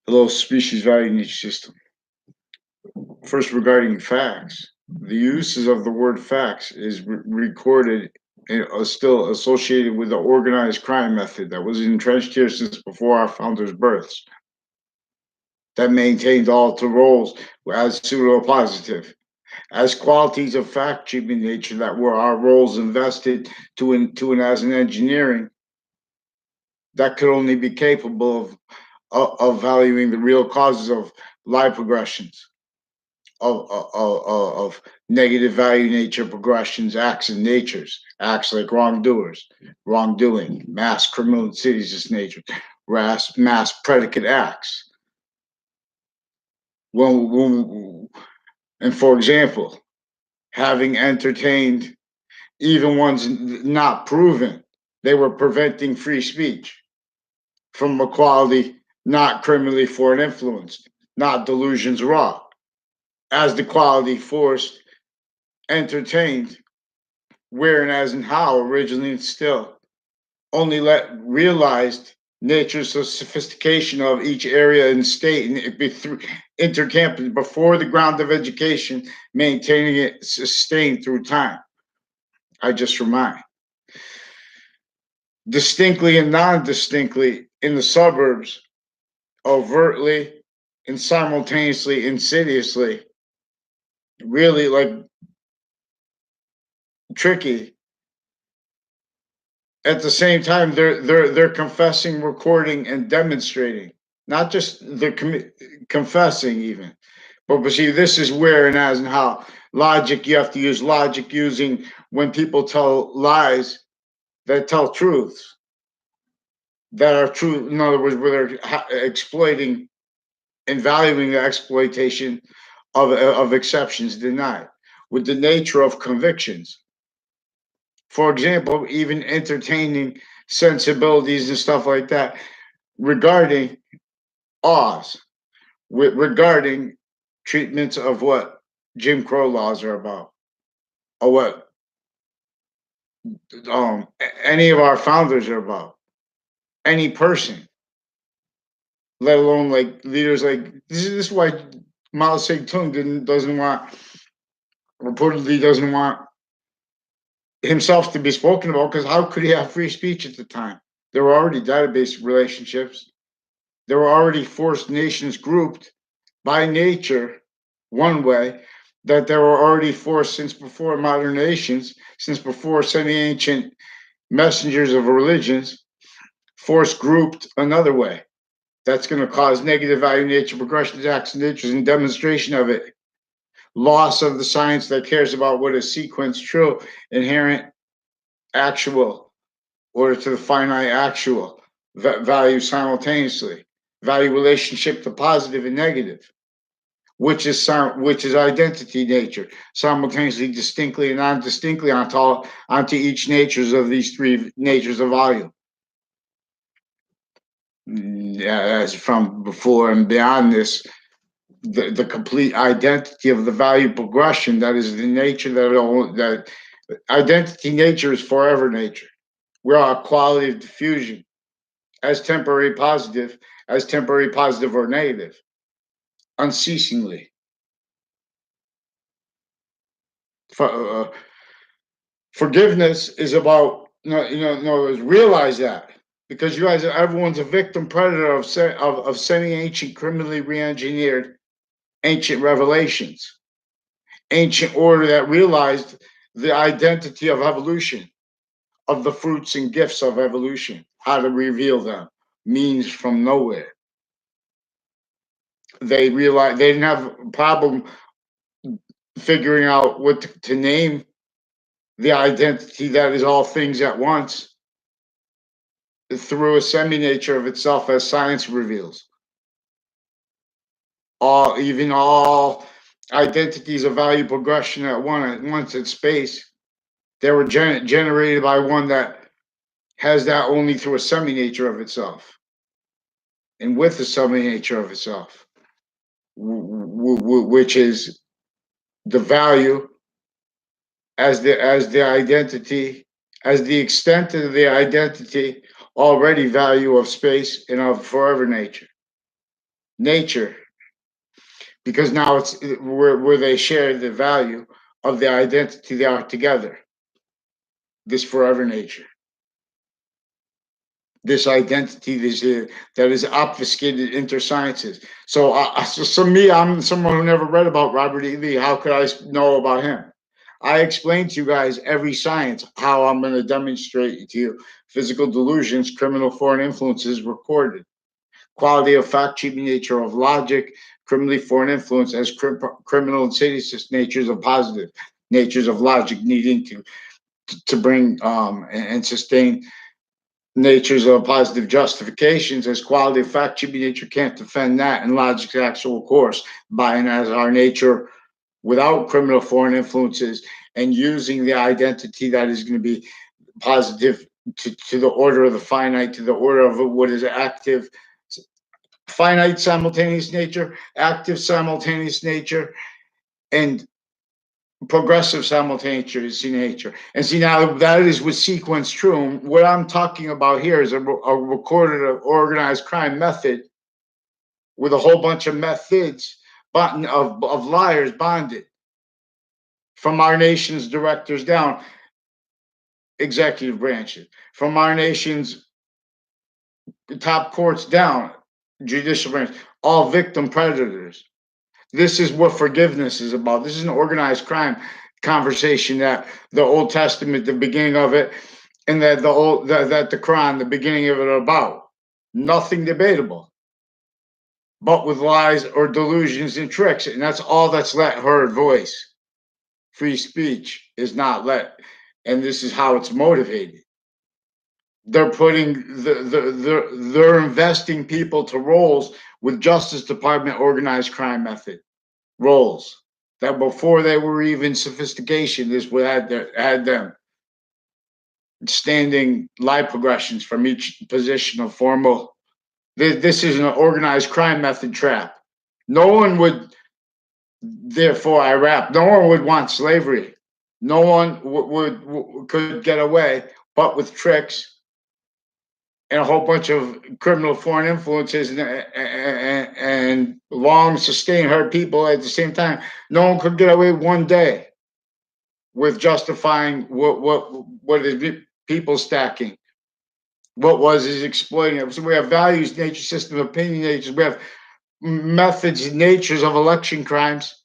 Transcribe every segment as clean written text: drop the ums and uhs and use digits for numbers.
Hello, species value niche system. First, regarding facts, the uses of the word facts is recorded and still associated with the organized crime method that was entrenched here since before our founders' births, that maintained all the roles as pseudo-positive, as qualities of fact-keeping nature that were our roles invested to and as an engineering that could only be capable of valuing the real causes of life progressions of negative value nature progressions, acts and natures, acts like wrongdoers, wrongdoing, mass criminal insidious nature, mass predicate acts. And for example, having entertained even ones not proven, they were preventing free speech from equality, not criminally foreign influence, not delusions raw, as the quality forced, entertained, where and as and how originally and still, only let realized nature's sophistication of each area and state and it be through intercampus before the ground of education, maintaining it sustained through time. I just remind. Distinctly and non-distinctly in the suburbs, overtly and simultaneously, insidiously, really like tricky. At the same time, they're confessing, recording, and demonstrating. Not just they're confessing even, but see, this is where and as and how logic. You have to use logic using when people tell lies that tell truths that are true. In other words, where they're exploiting and valuing the exploitation of exceptions denied with the nature of convictions. For example, even entertaining sensibilities and stuff like that regarding laws, regarding treatments of what Jim Crow laws are about, or what any of our founders are about, any person, let alone like leaders like this is why Mao Zedong doesn't want reportedly doesn't want himself to be spoken about because how could he have free speech at the time? There were already database relationships. There were already forced nations grouped by nature one way that they were already forced since before modern nations, since before semi-ancient messengers of religions, forced grouped another way. That's going to cause negative value nature progression acts and natures and demonstration of it. Loss of the science that cares about what is sequence true, inherent, actual, order to the finite actual, value simultaneously, value relationship to positive and negative, which is identity nature, simultaneously, distinctly and non-distinctly onto each natures of these three natures of volume. As from before and beyond this, the complete identity of the value progression that is the nature that identity nature is forever nature. We're a quality of diffusion as temporary positive or negative, unceasingly. Forgiveness is about realize that because you guys, everyone's a victim predator of semi-ancient criminally re-engineered ancient revelations, ancient order that realized the identity of evolution, of the fruits and gifts of evolution, how to reveal them, means from nowhere. They realized they didn't have a problem figuring out what to name the identity that is all things at once through a semi-nature of itself as science reveals. All identities of value progression once in space, they were generated by one that has that only through a semi-nature of itself. And with the semi-nature of itself, which is the value as the identity, as the extent of the identity already value of space and of forever nature. nature, because now it's where they share the value of the identity they are together. This forever nature, this identity, that is obfuscated intersciences. So me, I'm someone who never read about Robert E. Lee. How could I know about him? I explain to you guys every science how I'm going to demonstrate to you physical delusions, criminal foreign influences recorded, quality of fact, cheating nature of logic, criminally foreign influence as criminal insidious natures of positive natures of logic, needing to bring and sustain natures of positive justifications as quality of fact. Cheating nature can't defend that, and logic's actual course, buying as our nature without criminal foreign influences and using the identity that is going to be positive to the order of the finite, to the order of what is active, finite simultaneous nature, active simultaneous nature, and progressive simultaneous nature. And see, now that is with sequence true. And what I'm talking about here is a recorded organized crime method with a whole bunch of methods of liars bonded from our nation's directors down, executive branches, from our nation's top courts down, judicial branch, all victim predators. This is what forgiveness is about. This is an organized crime conversation that the Old Testament, the beginning of it, and that the Quran, the beginning of it, are about. Nothing debatable, but with lies or delusions and tricks, and that's all that's let heard voice. Free speech is not let, and this is how it's motivated. They're putting they're investing people to roles with Justice Department organized crime method roles that before they were even sophistication, this would had them standing live progressions from each position of formal. This is an organized crime method trap. No one would, therefore, I rap. No one would want slavery. No one could get away, but with tricks and a whole bunch of criminal foreign influences and long sustained hurt people at the same time. No one could get away one day with justifying what is people stacking. What was is exploiting. So we have values, nature, system, opinion, natures. We have methods, natures of election crimes.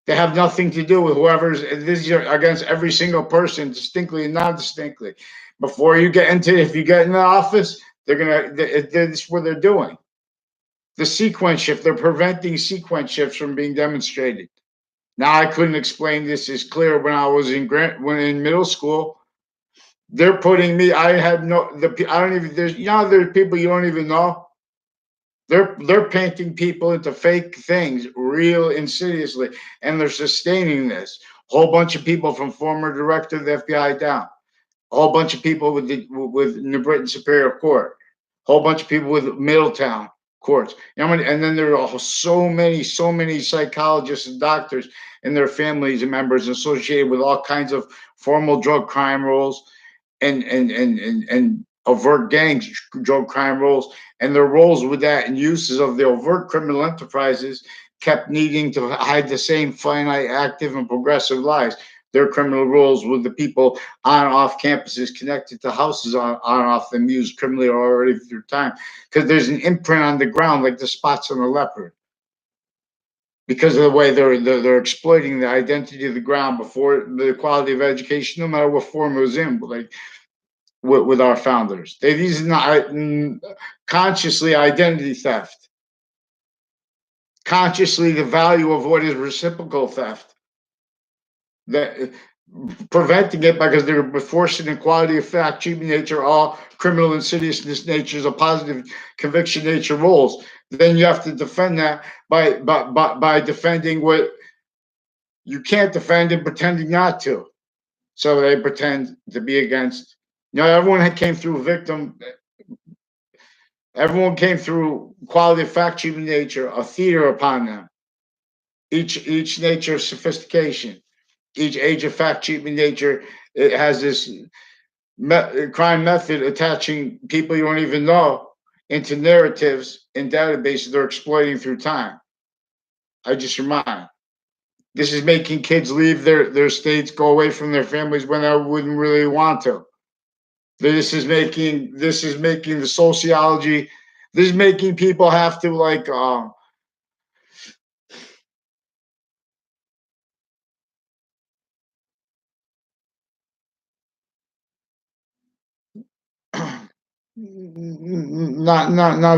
They have nothing to do with whoever's. These are against every single person, distinctly and non-distinctly. Before you get into, if you get in the office, that's what they're doing. The sequence shift. They're preventing sequence shifts from being demonstrated. Now I couldn't explain this as clear when I was in middle school. They're putting me. I had no. I don't even. There's there's people you don't even know. They're painting people into fake things, real insidiously, and they're sustaining this. Whole bunch of people from former director of the FBI down. A whole bunch of people with New Britain Superior Court. A whole bunch of people with Middletown courts. And then there are so many psychologists and doctors and their families and members associated with all kinds of formal drug crime roles and overt gangs, drug crime roles, and their roles with that and uses of the overt criminal enterprises kept needing to hide the same finite, active, and progressive lies. Their criminal roles with the people on and off campuses connected to houses on and off them used criminally already through time. Because there's an imprint on the ground like the spots on a leopard. Because of the way they're exploiting the identity of the ground before the quality of education, no matter what form it was in, like with our founders. These are not consciously identity theft, consciously the value of what is reciprocal theft, that preventing it because they're forcing equality of fact, cheating nature, all criminal insidiousness natures, a positive conviction nature roles. Then you have to defend that by defending what you can't defend and pretending not to. So they pretend to be against. Everyone came through victim. Everyone came through quality of fact, cheating nature, a theater upon them. Each nature of sophistication, each age of fact, cheating nature, it has this crime method attaching people you don't even know into narratives and databases they're exploiting through time. I just remind. This is making kids leave their states, go away from their families when they wouldn't really want to. This is making the sociology. This is making people have to like not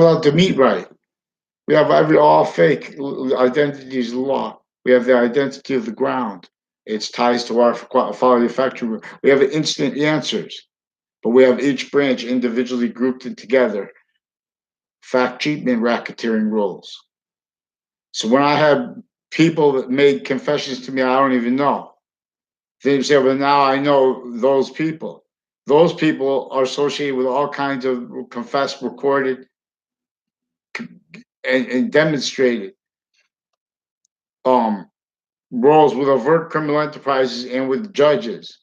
allowed to meet right. We have all fake identities of law. We have the identity of the ground. It's ties to our quality factory. We have instant answers, but we have each branch individually grouped and together. Fact treatment racketeering rules. So when I had people that made confessions to me, I don't even know. They say, well, now I know those people. Those people are associated with all kinds of confessed, recorded, and demonstrated um, roles with overt criminal enterprises and with judges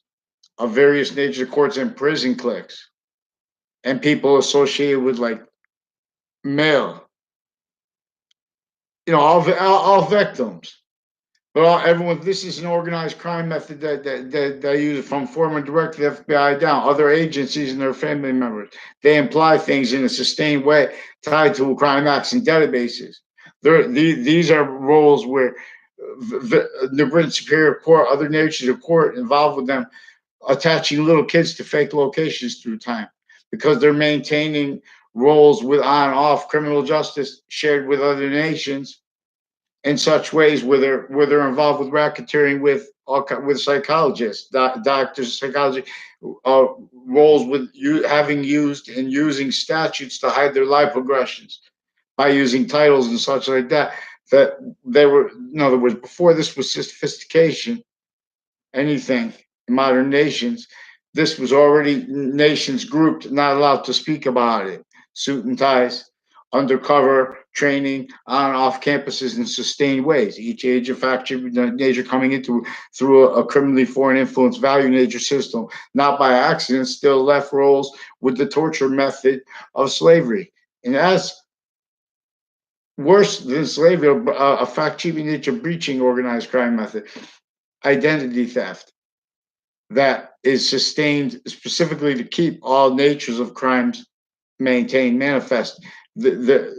of various nature courts and prison cliques and people associated with like male, all victims. But everyone, this is an organized crime method that they use from former director of the FBI down, other agencies and their family members. They imply things in a sustained way tied to crime acts and databases. These are roles where the British Superior Court, other nations of court involved with them, attaching little kids to fake locations through time because they're maintaining roles with on off criminal justice shared with other nations in such ways where they're involved with racketeering with psychologists, doctors, psychology, uh, roles with you having used and using statutes to hide their life progressions by using titles and such like that. That they were, in other words, before this was sophistication, anything in modern nations, this was already nations grouped, not allowed to speak about it. Suit and ties, undercover training on and off campuses in sustained ways. Each age of factory nature coming into through a criminally foreign influence value nature system, not by accident, still left roles with the torture method of slavery. And as worse than slavery, a fact cheating nature breaching organized crime method, identity theft that is sustained specifically to keep all natures of crimes maintained, manifest. They're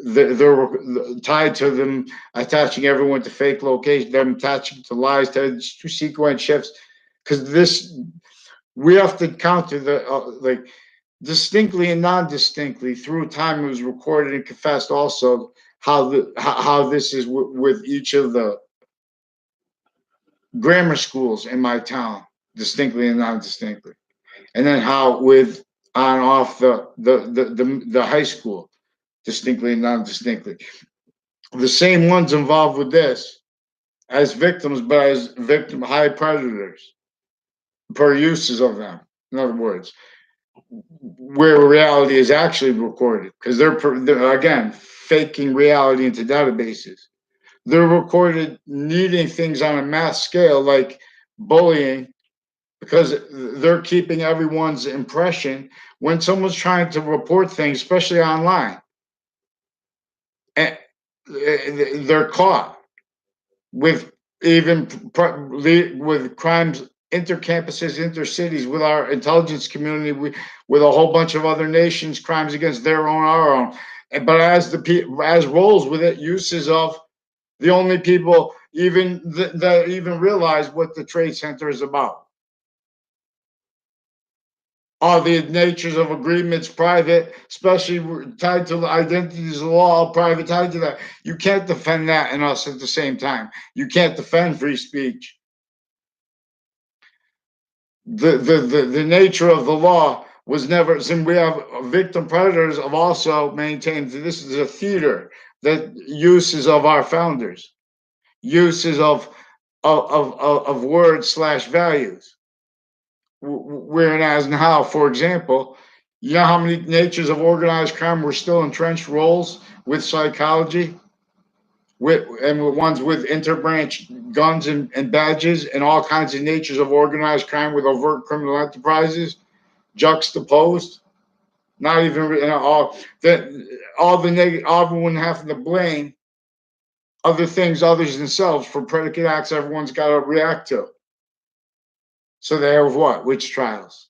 tied to them attaching everyone to fake locations, them attaching to lies, to sequence shifts. Because we have to counter the like distinctly and non-distinctly through time. It was recorded and confessed also how this is with each of the grammar schools in my town, distinctly and non-distinctly, and then how with on off the high school, distinctly and non-distinctly. The same ones involved with this as victims, but as victim high predators per uses of them. In other words, where reality is actually recorded, because they're again faking reality into databases. They're recorded needing things on a mass scale, like bullying, because they're keeping everyone's impression when someone's trying to report things, especially online, and they're caught with even with crimes intercampuses, intercities, with our intelligence community, with a whole bunch of other nations, crimes against their own, our own. But as roles with it, uses of the only people even that even realize what the Trade Center is about. All the natures of agreements private, especially tied to the identities of law, private tied to that. You can't defend that and us at the same time. You can't defend free speech. The nature of the law was never, since we have victim predators have also maintained that this is a theater, that uses of our founders, uses of words slash values. Whereas now, for example, you know how many natures of organized crime were still entrenched roles with psychology, and ones with interbranch guns and badges, and all kinds of natures of organized crime with overt criminal enterprises juxtaposed. Not even everyone having to blame other things other than themselves for predicate acts everyone's got to react to. So they have what? Witch trials,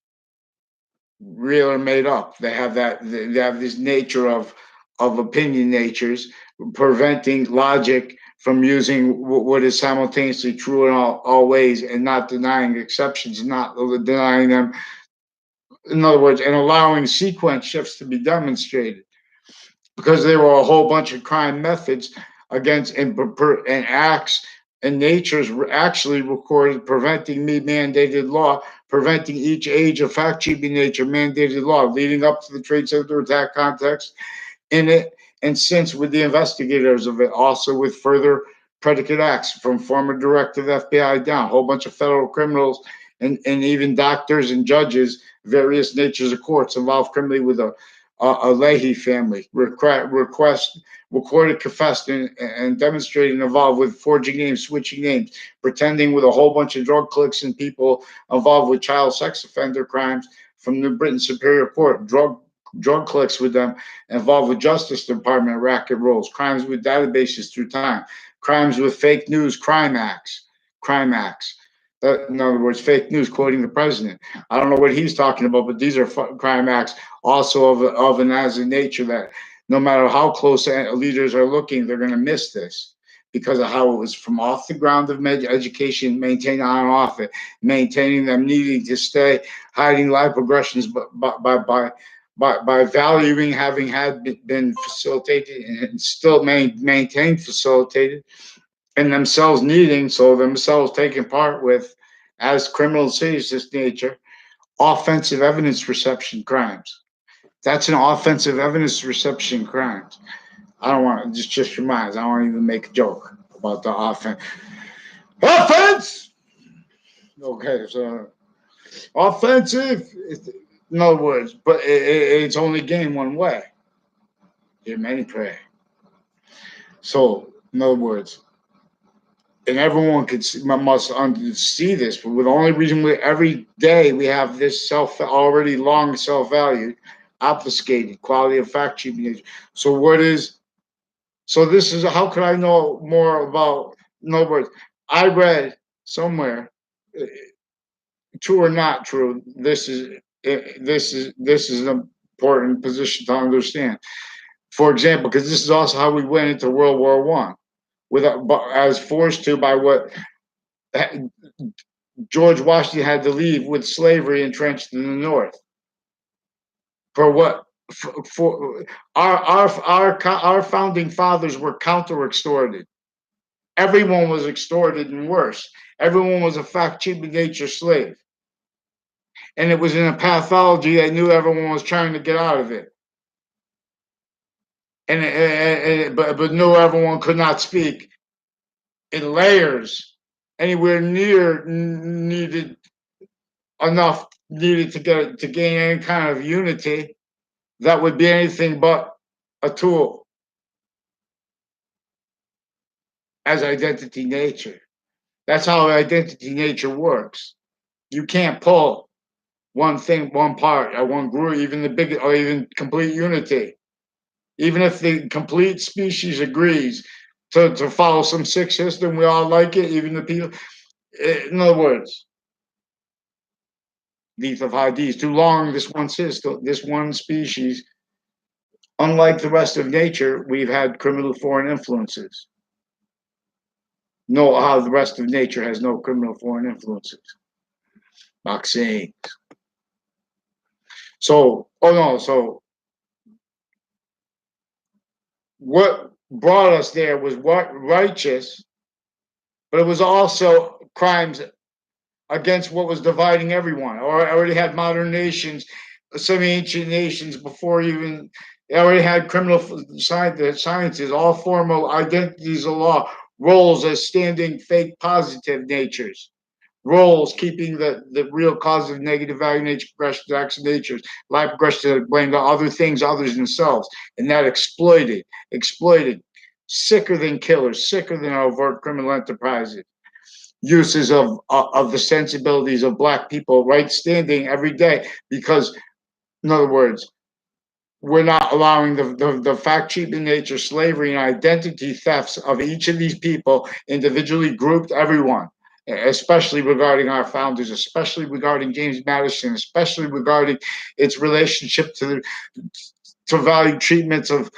real or made up. They have that. They have this nature of opinion natures, preventing logic from using what is simultaneously true in all ways, and not denying exceptions, not denying them. In other words, and allowing sequence shifts to be demonstrated, because there were a whole bunch of crime methods against and acts and natures were actually recorded, preventing me mandated law, preventing each age of fact cheating nature mandated law, leading up to the Trade Center attack context in it, and since with the investigators of it, also with further predicate acts from former director of FBI down, a whole bunch of federal criminals and even doctors and judges, various natures of courts involved criminally with a Leahy family, recorded, confessed, and demonstrated involved with forging names, switching names, pretending with a whole bunch of drug clicks and people involved with child sex offender crimes from New Britain Superior Court, drug clicks with them, involved with Justice Department racket rolls, crimes with databases through time, crimes with fake news, crime acts. In other words, fake news quoting the president. I don't know what he's talking about, but these are crime acts also of an as a nature that no matter how close leaders are looking, they're going to miss this because of how it was from off the ground of education, maintained on and off it, maintaining them needing to stay, hiding life progressions by valuing having been facilitated and still maintained facilitated, and themselves needing, so themselves taking part with, as criminal cities this nature, offensive evidence reception crimes. That's an offensive evidence reception crime. I don't want to just reminds. I don't even make a joke about the offense. Offense. Okay, so offensive. In other words, but it's only game one way. Hear many pray. So, in other words, and everyone must see this. But the only reason every day we have this already long self-valued, obfuscated quality of fact cheating. So what is? So this is how could I know more about? In other words, I read somewhere, true or not true. This is an important position to understand. For example, because this is also how we went into World War One, as forced to by what George Washington had to leave with slavery entrenched in the North. For what? For our founding fathers were counter extorted. Everyone was extorted and worse. Everyone was a fact cheating nature slave. And it was in a pathology they knew everyone was trying to get out of it. But knew everyone could not speak in layers anywhere near needed to gain any kind of unity that would be anything but a tool as identity nature. That's how identity nature works. You can't pull one thing, one part, or one group, even the big, or even complete unity. Even if the complete species agrees to follow some sick system, we all like it, even the people. In other words, these of IDs too long. This one system, this one species, unlike the rest of nature, we've had criminal foreign influences. No, how the rest of nature has no criminal foreign influences. Vaccines. So, oh no, so what brought us there was what righteous, but it was also crimes against what was dividing everyone. Or I already had modern nations, some ancient nations before even they already had criminal sciences, all formal identities of law, roles as standing fake positive natures, roles keeping the real cause of negative value nature progression acts of natures, life progression that blamed on other things other than themselves, and that exploited, sicker than killers, sicker than overt criminal enterprises, uses of the sensibilities of black people right standing every day, because in other words, we're not allowing the fact cheating nature, slavery, and identity thefts of each of these people, individually grouped, everyone, especially regarding our founders, especially regarding James Madison, especially regarding its relationship to value treatments of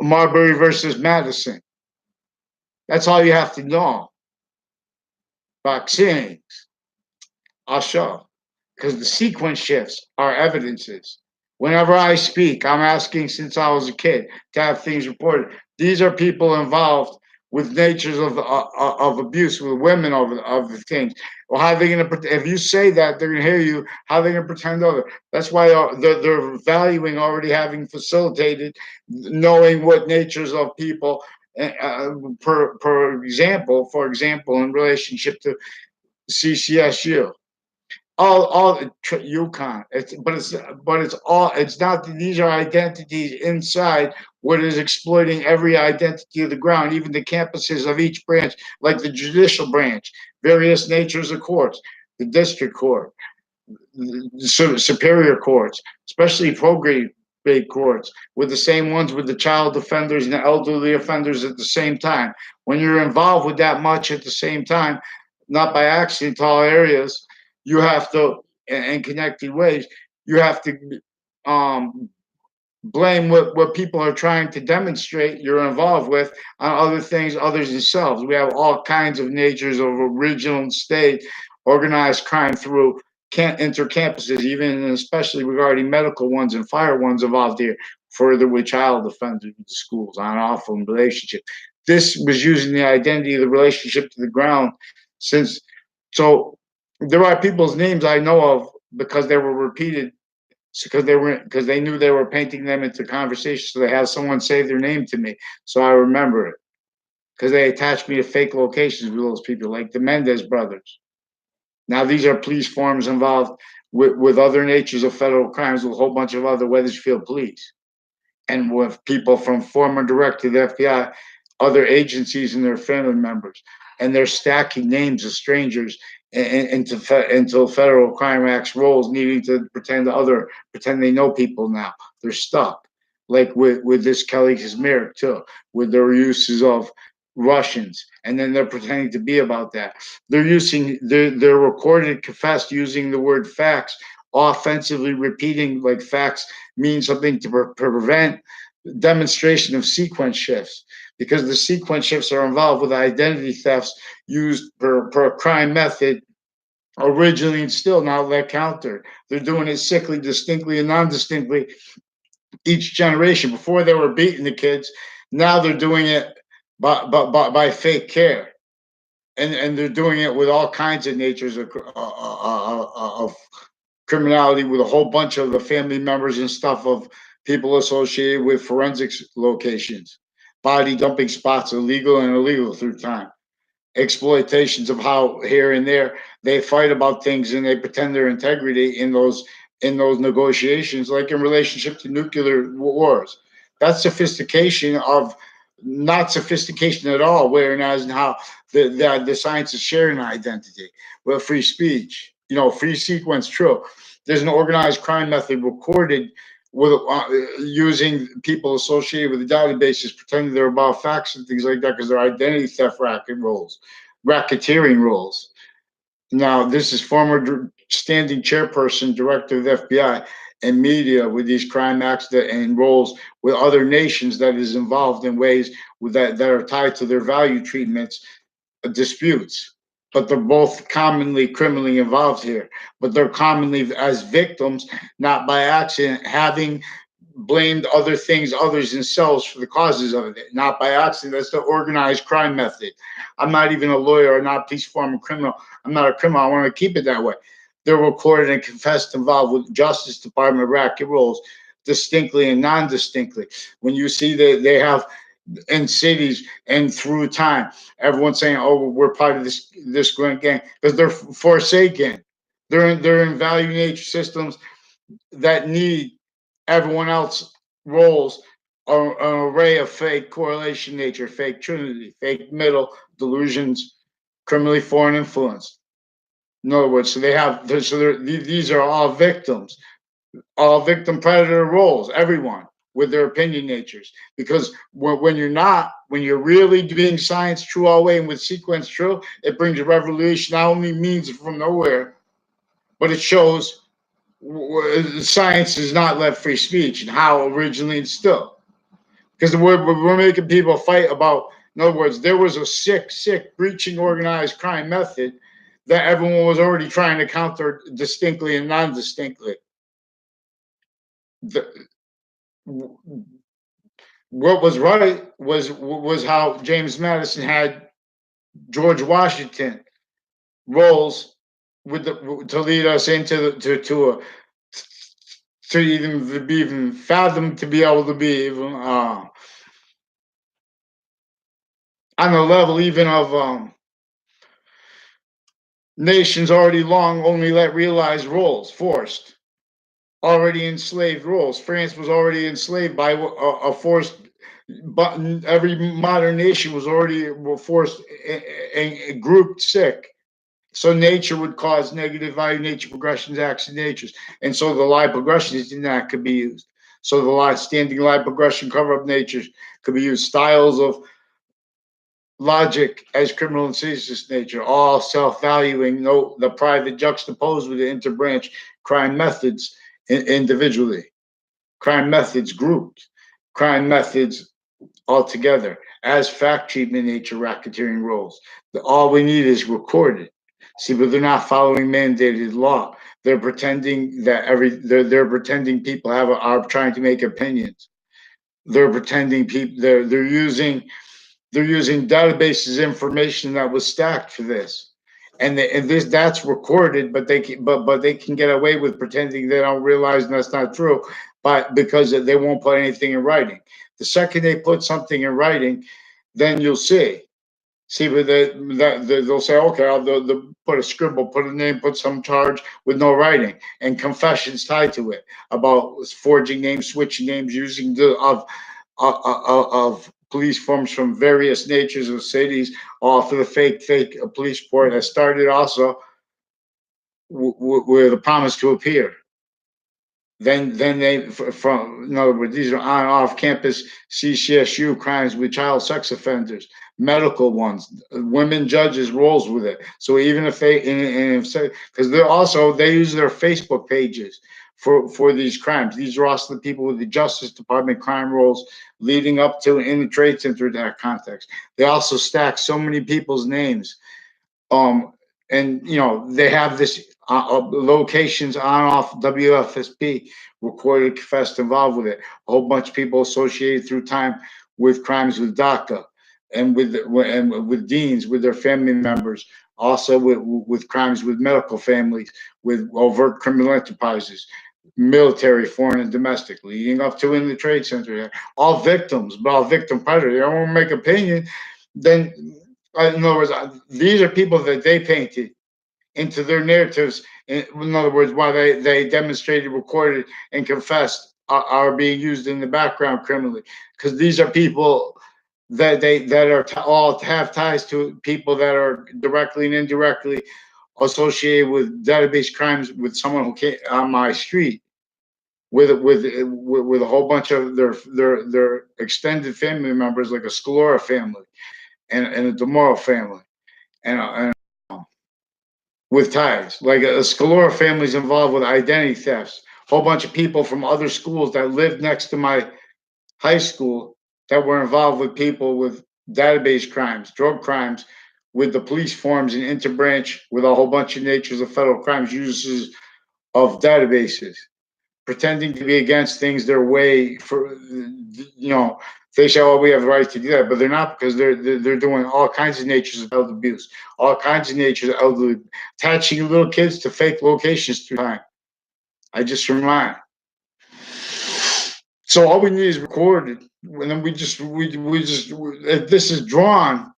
Marbury versus Madison. That's all you have to know. Vaccines, I'll show. Because the sequence shifts are evidences. Whenever I speak, I'm asking since I was a kid to have things reported. These are people involved with natures of abuse with women of the things. Well, how are they going to? If you say that, they're going to hear you. How are they going to pretend other? That's why they're valuing already having facilitated, knowing what natures of people. For example, in relationship to CCSU, all UConn. It's not. These are identities inside what is exploiting every identity of the ground, even the campuses of each branch, like the judicial branch, various natures of courts, the district court, the superior courts, especially probate courts, with the same ones with the child offenders and the elderly offenders at the same time. When you're involved with that much at the same time, not by accident, all areas, you have to, in connected ways, you have to blame what people are trying to demonstrate you're involved with on other things, others themselves. We have all kinds of natures of original state, organized crime through inter-campuses, even and especially regarding medical ones and fire ones involved here, further with child offenders with the schools, on awful relationship. This was using the identity of the relationship to the ground since. So there are people's names I know of because they were repeated, because they knew they were painting them into conversation. So they have someone say their name to me, so I remember it, because they attached me to fake locations with those people, like the Mendez brothers. Now these are police forms involved with other natures of federal crimes with a whole bunch of other Wethersfield police, and with people from former director of the FBI, other agencies, and their family members, and they're stacking names of strangers into federal crime acts roles, needing to pretend they know people. Now they're stuck, like with this Kelly Kazmierek too, with their uses of Russians, and then they're pretending to be about that. They're recorded confessed using the word facts, offensively repeating like facts mean something to prevent demonstration of sequence shifts, because the sequence shifts are involved with identity thefts used per crime method originally and still now they're countered. They're doing it sickly, distinctly, and non-distinctly each generation. Before they were beating the kids, now they're doing it by fake care. And they're doing it with all kinds of natures of criminality, with a whole bunch of the family members and stuff of people associated with forensics locations, body dumping spots, illegal and illegal through time, exploitations of how here and there they fight about things and they pretend their integrity in those negotiations, like in relationship to nuclear wars. That's sophistication of not sophistication at all, whereas how the science is sharing identity with free speech, free sequence, true. There's an organized crime method recorded with using people associated with the databases, pretending they're about facts and things like that, because they're identity theft racketeering roles. Now, this is former standing chairperson, director of the FBI and media with these crime acts and roles with other nations that is involved in ways that are tied to their value treatments disputes. But they're both commonly criminally involved here. But they're commonly as victims, not by accident, having blamed other things, others themselves for the causes of it, not by accident. That's the organized crime method. I'm not even a lawyer or not a police former criminal. I'm not a criminal. I want to keep it that way. They're recorded and confessed involved with Justice Department racket roles, distinctly and non-distinctly. When you see that they have in cities and through time, everyone's saying, "Oh, we're part of this grand gang," because they're forsaken. They're in value nature systems that need everyone else roles an array of fake correlation nature, fake trinity, fake middle, delusions, criminally foreign influence. In other words, so these are all victims. all victim predator roles, everyone with their opinion natures. Because when you're not, when you're really being science true all the way and with sequence true, it brings a revolution. Not only means from nowhere, but it shows science is not let free speech and how originally instilled. Because we're making people fight about, in other words, there was a sick, breaching organized crime method that everyone was already trying to counter distinctly and non-distinctly. The, what was right was how James Madison had George Washington roles with to lead us into to even be even fathom to be able to be even on the level even of nations already long only let realized roles forced, already enslaved roles. France was already enslaved by a forced, but every modern nation was already forced and grouped sick. So nature would cause negative value nature progressions, acts of natures. And so the lie progressions in that could be used. So the lie standing lie progression cover up natures could be used. Styles of logic as criminal and seditious nature, all self-valuing, no the private juxtaposed with the interbranch crime methods individually, crime methods grouped, crime methods altogether as fact treatment nature racketeering roles. All we need is recorded. See, but they're not following mandated law. They're pretending that they're pretending people are trying to make opinions. They're pretending people they're using databases information that was stacked for this, and this that's recorded, but they can get away with pretending they don't realize that's not true, but because they won't put anything in writing. The second they put something in writing, then you'll see. See, but they'll say, okay, they'll put a scribble, put a name, put some charge with no writing, and confessions tied to it about forging names, switching names, using of police forms from various natures of cities, all for the fake police report that started also with a promise to appear. Then they from in other words, these are on off campus CCSU crimes with child sex offenders, medical ones, women judges roles with it. So even if they because they're also they use their Facebook pages for these crimes. These are also the people with the Justice Department crime roles leading up to in the trade center that context. They also stack so many people's names um, and they have this locations on off WFSP recorded confessed involved with it. A whole bunch of people associated through time with crimes with DACA and with deans with their family members. Also with crimes with medical families, with overt criminal enterprises, military, foreign, and domestic, leading up to in the trade center. All victims, but all victim predators. They don't want to make opinion. Then in other words, these are people that they painted into their narratives. In other words, why they demonstrated, recorded, and confessed are being used in the background criminally, because these are people that are all have ties to people that are directly and indirectly associated with database crimes with someone who came on my street with a whole bunch of their extended family members, like a Scalora family and a Demoro family and with ties. Like a Scalora family is involved with identity thefts. A whole bunch of people from other schools that lived next to my high school that were involved with people with database crimes, drug crimes, with the police forms and interbranch with a whole bunch of natures of federal crimes, uses of databases, pretending to be against things their way for they say, oh, we have the right to do that, but they're not, because they're doing all kinds of natures of child abuse, all kinds of natures of elderly, attaching little kids to fake locations through time. I just remind. So all we need is recorded, and then we just if this is drawn,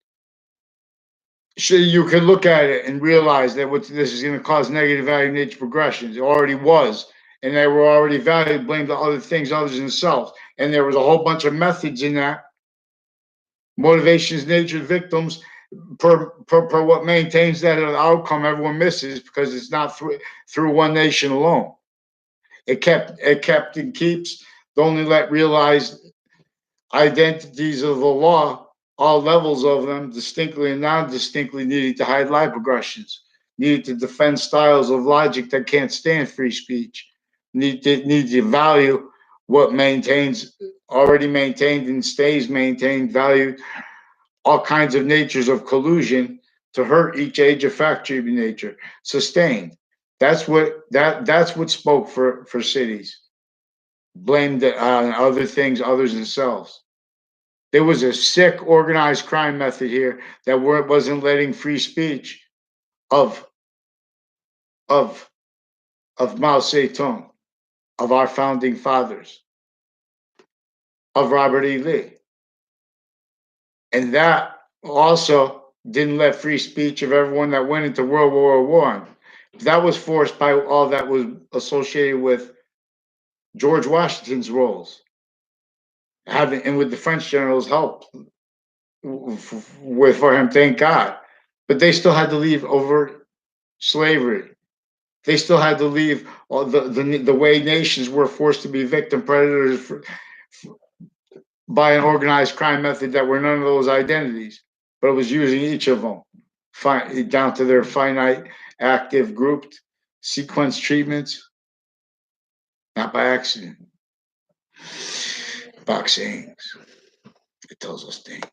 so you can look at it and realize that what this is going to cause negative value nature progressions. It already was, and they were already valued, blamed on other things other than themselves. And there was a whole bunch of methods in that motivations, nature, victims, per what maintains that outcome everyone misses because it's not through one nation alone. It kept and keeps the only let realized identities of the law, all levels of them, distinctly and non-distinctly, needed to hide lie progressions, needed to defend styles of logic that can't stand free speech, need to value what maintains already maintained and stays maintained, value all kinds of natures of collusion to hurt each age of factory nature, sustained. That's what spoke for cities. Blamed on other things, others themselves. There was a sick organized crime method here that wasn't letting free speech of of of Mao Zedong, of our founding fathers, of Robert E. Lee, and that also didn't let free speech of everyone that went into World War One. That was forced by all that was associated with George Washington's roles, having and with the French generals' help with for him. Thank God, but they still had to leave over slavery. They still had to leave all the way nations were forced to be victim predators by an organized crime method that were none of those identities, but it was using each of them down to their finite, active, grouped sequence treatments, not by accident. Boxing, it tells us things.